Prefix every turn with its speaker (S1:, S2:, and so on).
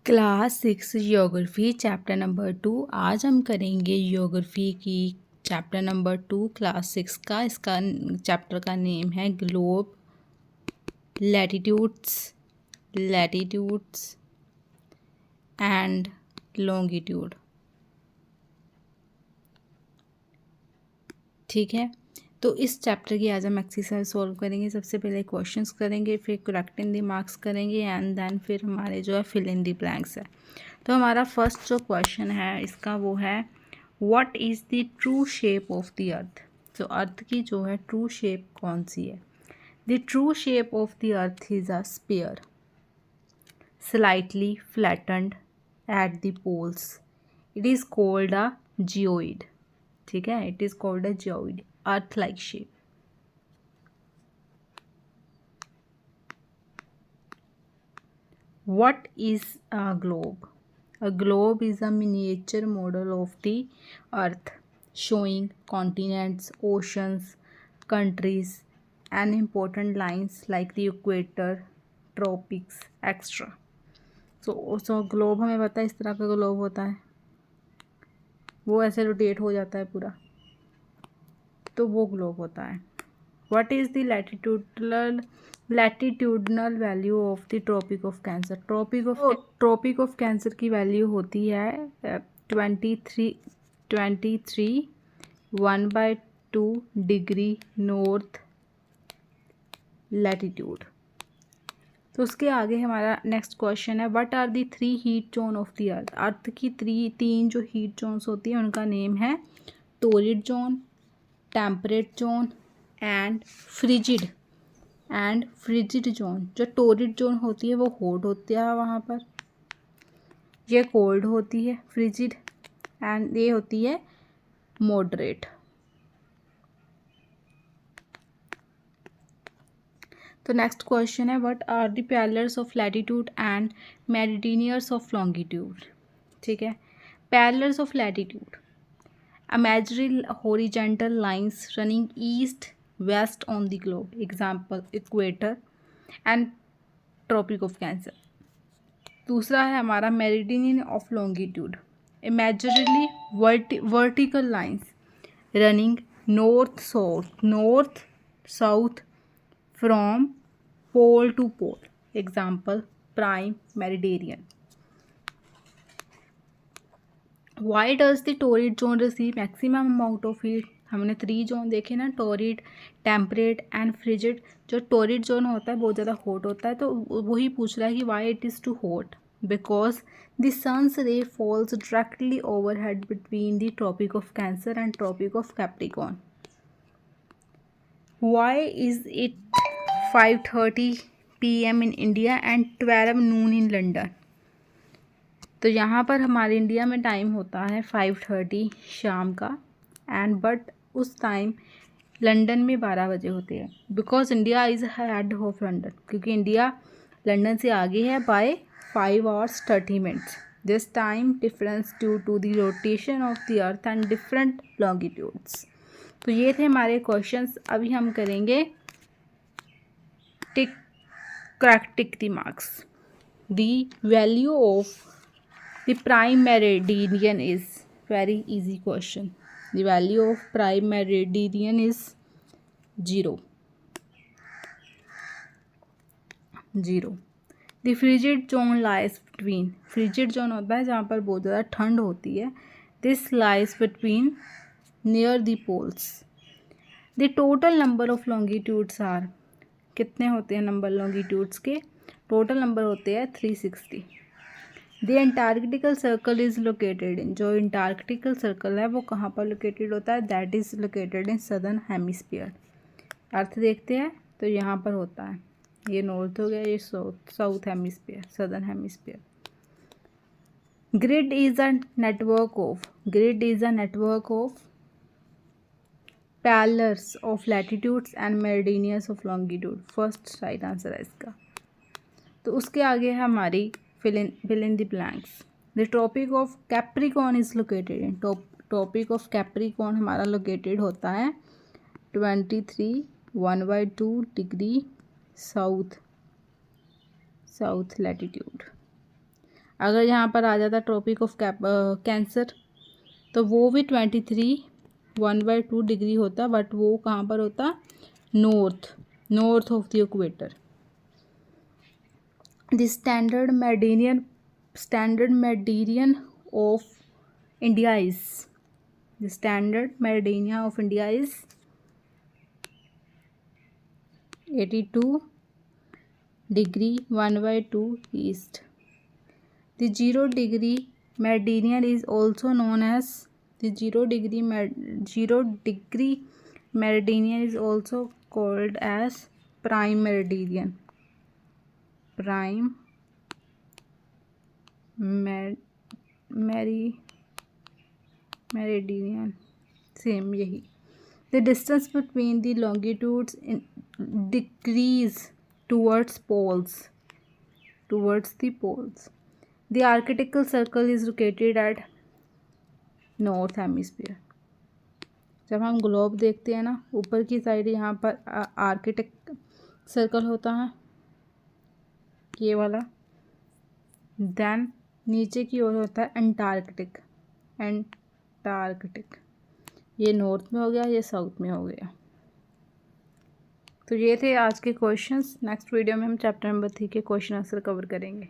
S1: Class 6 geography chapter number 2। आज हम करेंगे ज्योग्राफी की चैप्टर नंबर 2 क्लास 6 का। इसका चैप्टर का नेम है ग्लोब, लैटिट्यूड्स एंड लॉन्गिट्यूड। ठीक है, तो इस चैप्टर की आज हम एक्सरसाइज सॉल्व करेंगे। सबसे पहले क्वेश्चंस करेंगे, फिर करेक्ट इन द मार्क्स करेंगे एंड देन फिर हमारे जो है फिल इन द ब्लैंक्स है। तो हमारा फर्स्ट जो क्वेश्चन है इसका वो है what is the true shape of the अर्थ। तो अर्थ की जो है ट्रू शेप कौन सी है? The true shape of the earth is a sphere slightly flattened at the poles. It is called a geoid. ठीक है, it is called a geoid, earth like shape. What is a globe? A globe is a miniature model of the earth showing continents, oceans, countries and important lines like the equator, tropics, etc. So globe हमें पता है इस तरह का globe होता है, वो ऐसे रोटेट हो जाता है पूरा, तो वो ग्लोब होता है। What is the latitudinal value of the tropic of cancer? Tropic of cancer की वैल्यू होती है 23 1/2 डिग्री नॉर्थ लैटिट्यूड। तो उसके आगे हमारा नेक्स्ट क्वेश्चन है what are the 3 heat zone of the earth. Earth की तीन जो हीट जोन्स होती हैं उनका नेम है torrid zone, temperate zone and frigid zone. जो टोरिड जोन होती है वो हॉट होती है वहाँ पर, ये कोल्ड होती है फ्रिजिड, एंड ये होती है मॉडरेट। तो नेक्स्ट क्वेश्चन है what are the parallels of latitude and meridians of longitude. ठीक है, parallels of latitude imaginary horizontal lines running east west on the globe, example equator and tropic of cancer. दूसरा है हमारा meridian of longitude, imaginarily vertical lines running north south from pole to pole, example prime meridian. Why does the torrid zone receive maximum amount of heat? हमने 3 zone देखे ना, torrid, temperate and frigid. जो torrid zone होता है बहुत ज़्यादा hot होता है, तो वही पूछ रहा है कि why it is too hot, because the sun's ray falls directly overhead between the tropic of cancer and tropic of Capricorn. Why is it 5:30 PM in India and 12 noon in London? तो यहाँ पर हमारे India में time होता है 5:30 शाम का, and but उस टाइम लंदन में 12 बजे होते हैं, because India is head of London, क्योंकि इंडिया लंदन से आगे है by 5 hours 30 minutes। This time difference due to the rotation of the earth and different longitudes. तो ये थे हमारे क्वेश्चंस। अभी हम करेंगे tick the marks. The value of the prime meridian is very easy question. The value of prime meridian is 0. The frigid zone lies between, frigid zone होता है जहाँ पर बहुत ज़्यादा ठंड होती है, this lies between near the poles. The total number of longitudes are, कितने होते हैं नंबर लॉन्गिट्यूड्स के? टोटल नंबर होते हैं 360. The antarctical circle is located in, जो एंटार्क्टिकल सर्कल है वो कहाँ पर लोकेटेड होता है? That is located in southern hemisphere. Earth देखते हैं तो यहाँ पर होता है, ये नॉर्थ हो गया, ये south hemisphere, southern hemisphere. Grid is a network of parallels of latitudes and meridians of longitude. First right answer है इसका। तो उसके आगे है हमारी fill in the blanks. The tropic of Capricorn is located in, tropic of Capricorn हमारा located होता है 23 1/2 डिग्री साउथ लैटिट्यूड। अगर यहाँ पर आ जाता ट्रॉपिक ऑफ कैंसर तो वो भी 23 1/2 डिग्री होता, बट वो कहाँ पर होता, north of the equator. The standard meridian of India is, the standard meridian of India is 82 degree 1/2 east. The 0 degree meridian is also known as the 0 degree meridian is also called as prime meridian. Prime meridian same यही। The distance between the longitudes decrease towards the poles. The arctical circle is located at north hemisphere. जब हम globe देखते हैं ना, ऊपर की side यहाँ पर आर्कटिक सर्कल होता है, ये वाला। देन नीचे की ओर होता है एंटार्कटिक। ये नॉर्थ में हो गया, ये साउथ में हो गया। तो ये थे आज के क्वेश्चंस। नेक्स्ट वीडियो में हम चैप्टर नंबर 3 के क्वेश्चन आंसर कवर करेंगे।